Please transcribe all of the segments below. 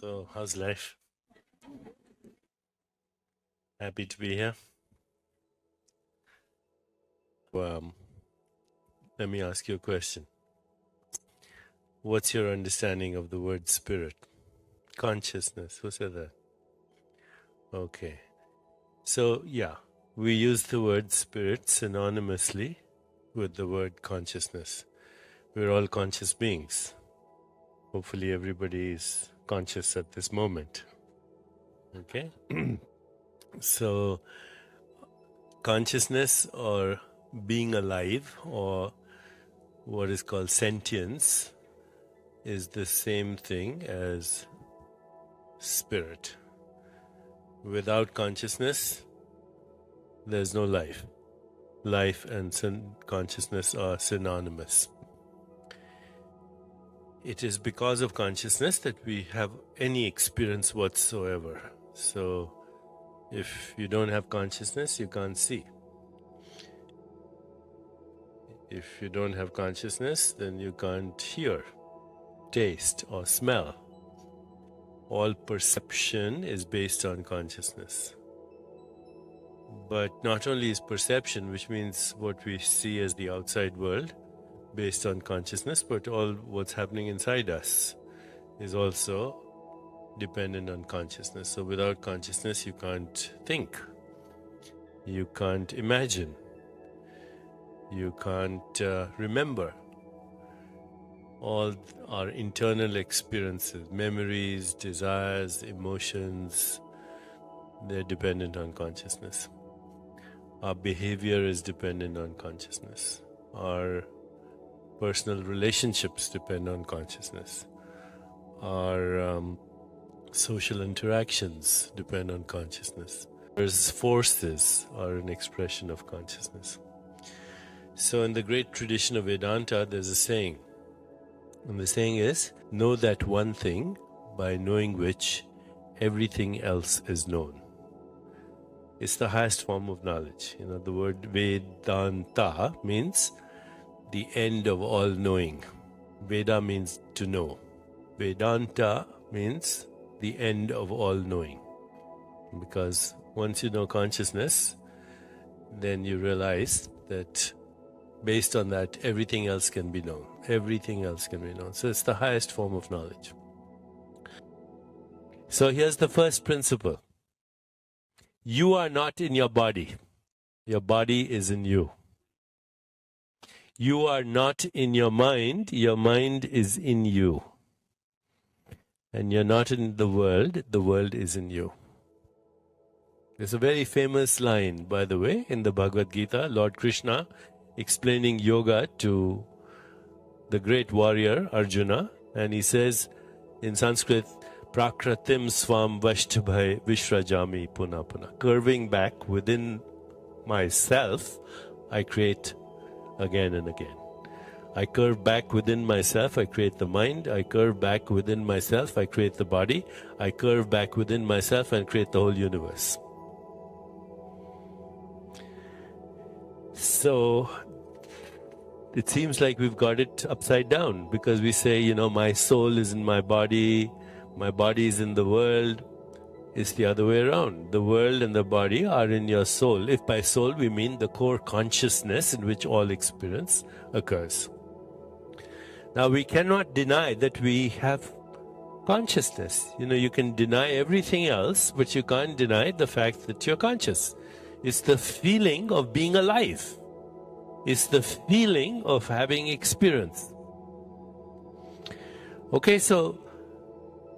So, how's life? Happy to be here. Let me ask you a question. What's your understanding of the word spirit? Consciousness. Who said that? Okay. So, yeah, we use the word spirit synonymously with the word consciousness. We're all conscious beings. Hopefully, everybody is conscious at this moment. Okay? So, consciousness or being alive or what is called sentience is the same thing as spirit. Without consciousness, there's no life. Life and consciousness are synonymous. It is because of consciousness that we have any experience whatsoever. So, if you don't have consciousness, you can't see. If you don't have consciousness, then you can't hear, taste, or smell. All perception is based on consciousness. But not only is perception, which means what we see as the outside world, based on consciousness, but all what's happening inside us is also dependent on consciousness. So without consciousness, you can't think. You can't imagine. You can't remember. All our internal experiences, memories, desires, emotions, they're dependent on consciousness. Our behavior is dependent on consciousness. Our personal relationships depend on consciousness. Our social interactions depend on consciousness. There's forces are an expression of consciousness. So in the great tradition of Vedanta, there's a saying. And the saying is, know that one thing, by knowing which everything else is known. It's the highest form of knowledge. You know, the word Vedanta means the end of all knowing. Veda means to know. Vedanta means the end of all knowing. Because once you know consciousness, then you realize that based on that, everything else can be known. Everything else can be known. So it's the highest form of knowledge. So here's the first principle. You are not in your body. Your body is in you. You are not in your mind. Your mind is in you. And you're not in the world is in you. There's a very famous line, by the way, in the Bhagavad Gita, Lord Krishna explaining yoga to the great warrior Arjuna, and he says in Sanskrit, Prakratim swam vashtbhai vishrajami puna puna. Curving back within myself, I create again and again. I curve back within myself, I create the mind. I curve back within myself, I create the body. I curve back within myself and create the whole universe. So it seems like we've got it upside down because we say, you know, my soul is in my body is in the world. It's the other way around. The world and the body are in your soul. If by soul we mean the core consciousness in which all experience occurs. Now we cannot deny that we have consciousness. You know, you can deny everything else, but you can't deny the fact that you're conscious. It's the feeling of being alive. It's the feeling of having experience. Okay, so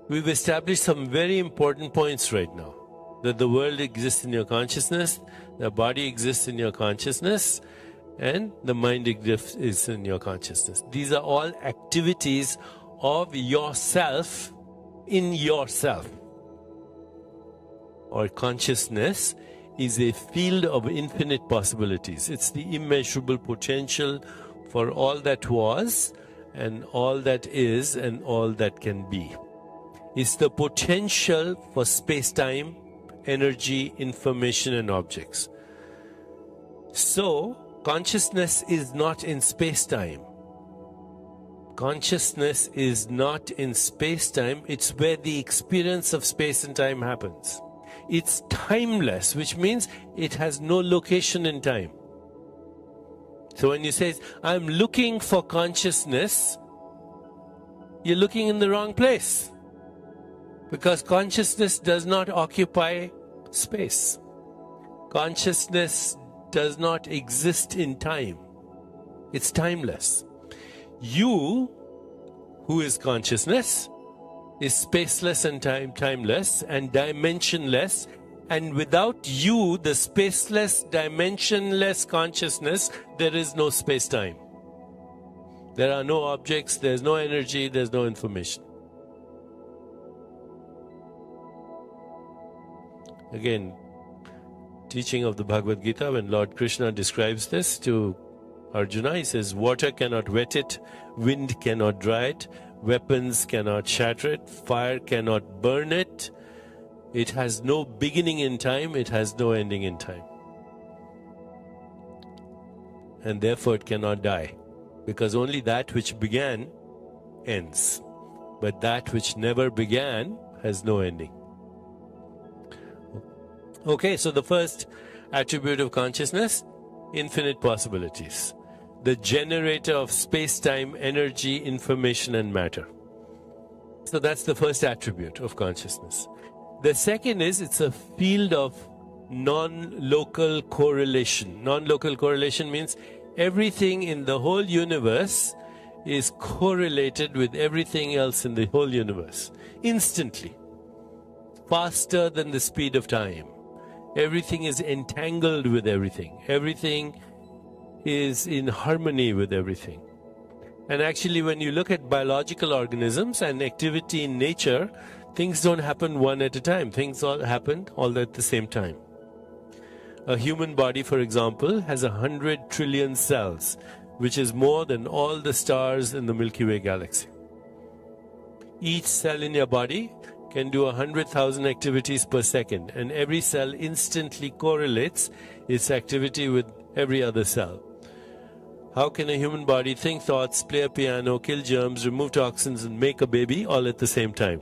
we've established some very important points right now. That the world exists in your consciousness, the body exists in your consciousness, and the mind exists in your consciousness. These are all activities of yourself in yourself. Or consciousness is a field of infinite possibilities. It's the immeasurable potential for all that was and all that is and all that can be. It's the potential for space-time, energy, information and objects. So, consciousness is not in space-time. Consciousness is not in space-time, it's where the experience of space and time happens. It's timeless, which means it has no location in time. So when you say, I'm looking for consciousness, you're looking in the wrong place. Because consciousness does not occupy space. Consciousness does not exist in time. It's timeless. You, who is consciousness, is spaceless and timeless and dimensionless, and without you, the spaceless, dimensionless consciousness, there is no space-time. There are no objects, there's no energy, there's no information. Again, teaching of the Bhagavad Gita, when Lord Krishna describes this to Arjuna, he says, water cannot wet it, wind cannot dry it, weapons cannot shatter it, fire cannot burn it. It has no beginning in time, it has no ending in time. And therefore it cannot die, because only that which began ends. But that which never began has no ending. Okay, so the first attribute of consciousness, infinite possibilities. The generator of space-time, energy, information and matter. So that's the first attribute of consciousness. The second is it's a field of non-local correlation. Non-local correlation means everything in the whole universe is correlated with everything else in the whole universe. Instantly. Faster than the speed of time. Everything is entangled with everything. Everything is in harmony with everything. And actually, when you look at biological organisms and activity in nature, things don't happen one at a time. Things all happen all at the same time. A human body, for example, has 100 trillion cells, which is more than all the stars in the Milky Way galaxy. Each cell in your body can do 100,000 activities per second, and every cell instantly correlates its activity with every other cell. How can a human body think thoughts, play a piano, kill germs, remove toxins, and make a baby all at the same time?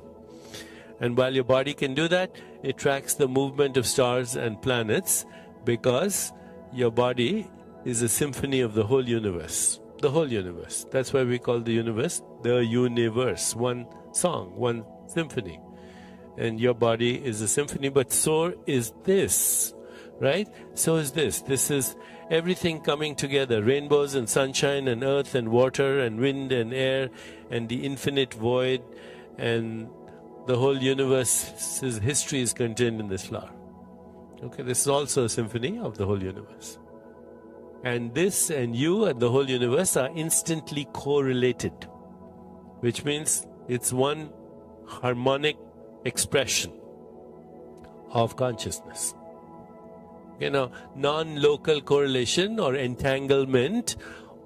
And while your body can do that, it tracks the movement of stars and planets, because your body is a symphony of the whole universe. The whole universe. That's why we call the universe the universe. One song, one symphony. And your body is a symphony, but so is this, right? So is this. This is everything coming together. Rainbows and sunshine and earth and water and wind and air and the infinite void, and the whole universe's history is contained in this flower. Okay, this is also a symphony of the whole universe. And this and you and the whole universe are instantly correlated, which means it's one harmonic expression of consciousness. You know, non-local correlation or entanglement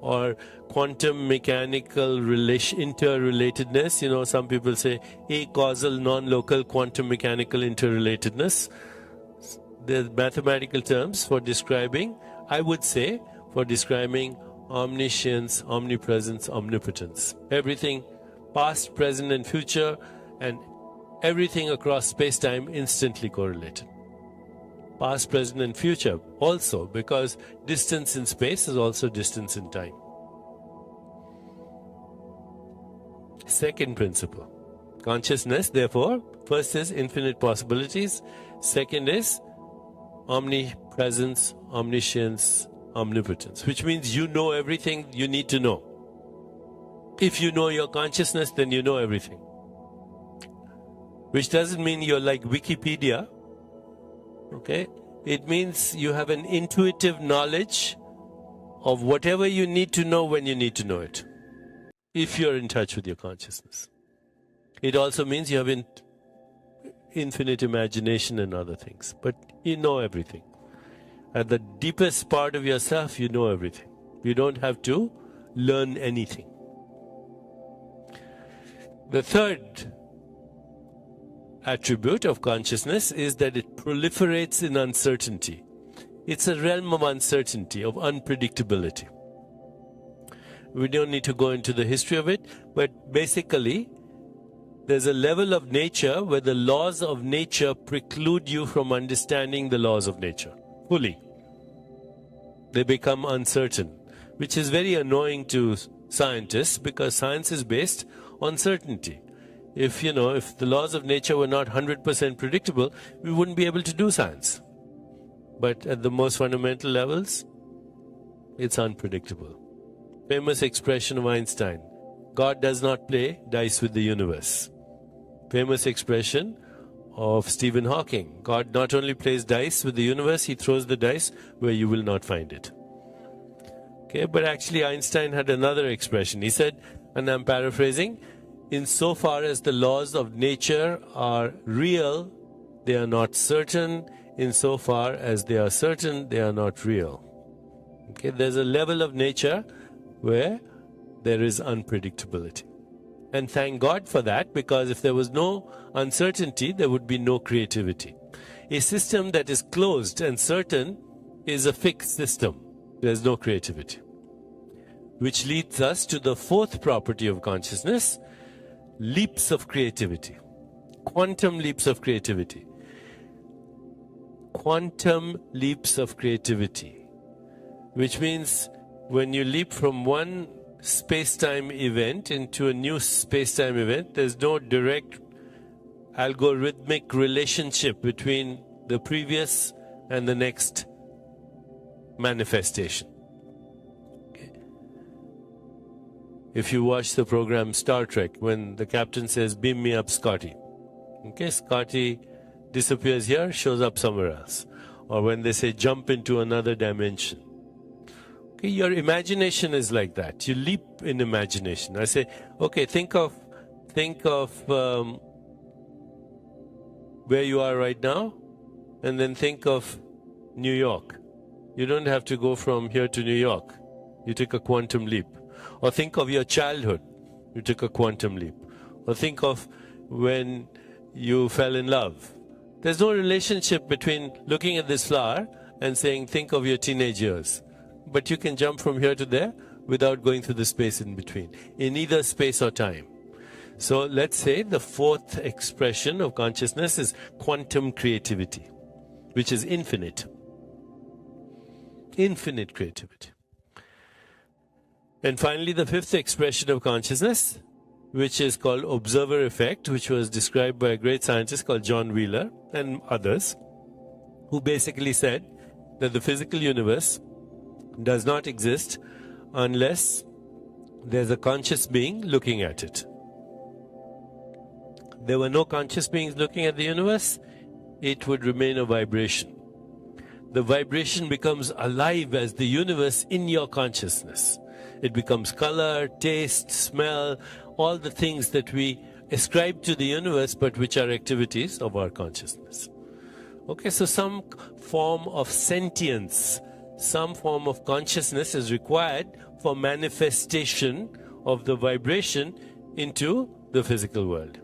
or quantum mechanical interrelatedness. You know, some people say acausal, non-local, quantum mechanical interrelatedness. The mathematical terms for describing, I would say, for describing omniscience, omnipresence, omnipotence. Everything, past, present and future, and everything across space-time instantly correlated. Past, present and future also, because distance in space is also distance in time. Second principle. Consciousness, therefore, first is infinite possibilities. Second is omnipresence, omniscience, omnipotence, which means you know everything you need to know. If you know your consciousness, then you know everything. Which doesn't mean you're like Wikipedia, okay? It means you have an intuitive knowledge of whatever you need to know when you need to know it, if you're in touch with your consciousness. It also means you have infinite imagination and other things, but you know everything. At the deepest part of yourself, you know everything. You don't have to learn anything. The third attribute of consciousness is that it proliferates in uncertainty. It's a realm of uncertainty, of unpredictability. We don't need to go into the history of it, but basically, there's a level of nature where the laws of nature preclude you from understanding the laws of nature fully. They become uncertain, which is very annoying to scientists because science is based on certainty. If the laws of nature were not 100% predictable, we wouldn't be able to do science. But at the most fundamental levels, it's unpredictable. Famous expression of Einstein, God does not play dice with the universe. Famous expression of Stephen Hawking, God not only plays dice with the universe, he throws the dice where you will not find it. Okay, but actually Einstein had another expression. He said, and I'm paraphrasing, insofar as the laws of nature are real, they are not certain. Insofar as they are certain, they are not real. Okay, there's a level of nature where there is unpredictability. And thank God for that, because if there was no uncertainty, there would be no creativity. A system that is closed and certain is a fixed system. There's no creativity. Which leads us to the fourth property of consciousness, leaps of creativity. Quantum leaps of creativity. Quantum leaps of creativity. Which means when you leap from one space-time event into a new space-time event, there's no direct algorithmic relationship between the previous and the next manifestation. Okay. If you watch the program Star Trek, when the captain says, beam me up, Scotty. Okay, Scotty disappears here, shows up somewhere else. Or when they say, jump into another dimension. Okay, your imagination is like that. You leap in imagination. I say, okay, think of where you are right now, and then think of New York. You don't have to go from here to New York. You take a quantum leap. Or think of your childhood. You took a quantum leap. Or think of when you fell in love. There's no relationship between looking at this flower and saying, think of your teenage years. But you can jump from here to there without going through the space in between, in either space or time. So let's say the fourth expression of consciousness is quantum creativity, which is infinite. Infinite creativity. And finally, the fifth expression of consciousness, which is called observer effect, which was described by a great scientist called John Wheeler and others, who basically said that the physical universe does not exist unless there's a conscious being looking at it. There were no conscious beings looking at the universe, it would remain a vibration. The vibration becomes alive as the universe in your consciousness. It becomes color, taste, smell, all the things that we ascribe to the universe, but which are activities of our consciousness. Okay, so some form of sentience, some form of consciousness is required for manifestation of the vibration into the physical world.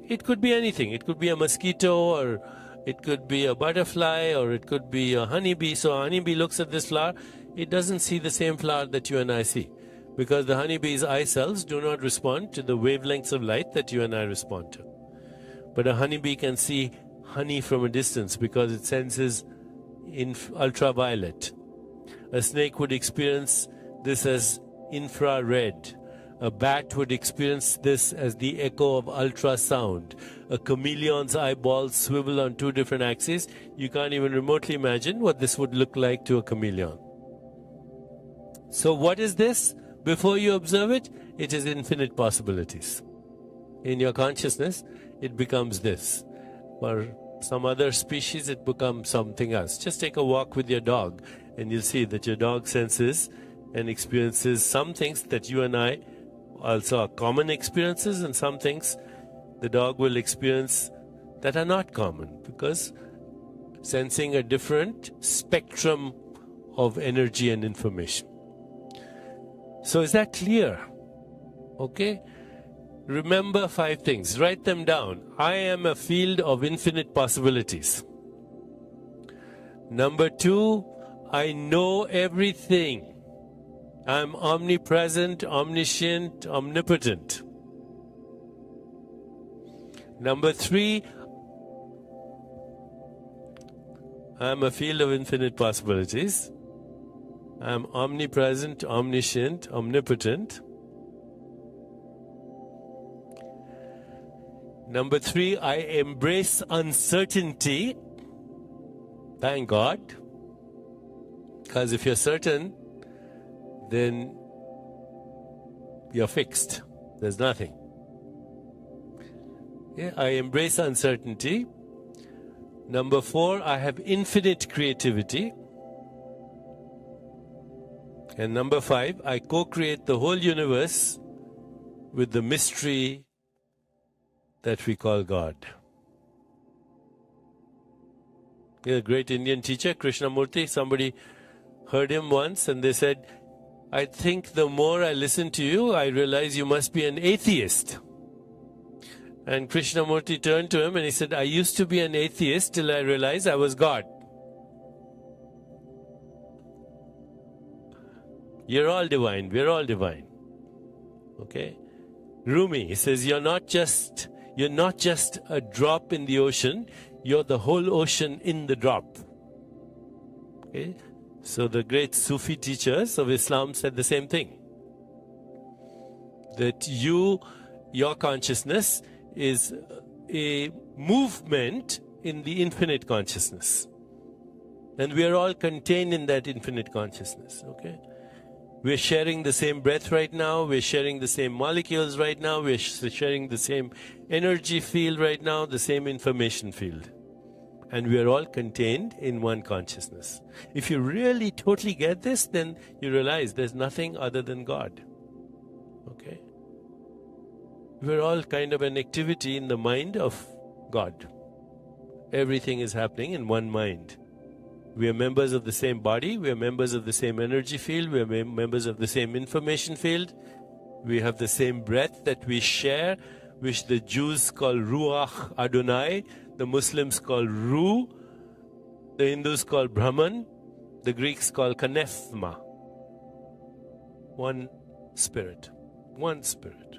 It could be anything. It could be a mosquito, or it could be a butterfly, or it could be a honeybee. So a honeybee looks at this flower, it doesn't see the same flower that you and I see, because the honeybee's eye cells do not respond to the wavelengths of light that you and I respond to. But a honeybee can see honey from a distance because it senses in ultraviolet. A snake would experience this as infrared. A bat would experience this as the echo of ultrasound. A chameleon's eyeballs swivel on two different axes. You can't even remotely imagine what this would look like to a chameleon. So what is this? Before you observe it, it is infinite possibilities. In your consciousness, it becomes this. For some other species, it becomes something else. Just take a walk with your dog, and you'll see that your dog senses and experiences some things that you and I also are common experiences, and some things the dog will experience that are not common, because sensing a different spectrum of energy and information. So is that clear? Okay? Remember 5 things. Write them down. I am a field of infinite possibilities. Number 2, I know everything. I'm omnipresent, omniscient, omnipotent. Number 3, I'm a field of infinite possibilities. I'm omnipresent, omniscient, omnipotent. Number 3, I embrace uncertainty. Thank God. Because if you're certain, then you're fixed. There's nothing. Yeah, I embrace uncertainty. Number 4, I have infinite creativity. And number 5, I co-create the whole universe with the mystery that we call God. A great Indian teacher, Krishnamurti, somebody heard him once and they said, I think the more I listen to you, I realize you must be an atheist. And Krishnamurti turned to him and he said, I used to be an atheist till I realized I was God. You're all divine. We're all divine. Okay? Rumi, he says, you're not just a drop in the ocean, you're the whole ocean in the drop. Okay? So the great Sufi teachers of Islam said the same thing. That your consciousness is a movement in the infinite consciousness. And we are all contained in that infinite consciousness. Okay? We're sharing the same breath right now. We're sharing the same molecules right now. We're sharing the same energy field right now, the same information field. And we are all contained in one consciousness. If you really totally get this, then you realize there's nothing other than God. Okay? We're all kind of an activity in the mind of God. Everything is happening in one mind. We are members of the same body. We are members of the same energy field. We are members of the same information field. We have the same breath that we share, which the Jews call Ruach Adonai, the Muslims call Ruh, the Hindus call Brahman, the Greeks call Kanefma. One spirit. One spirit.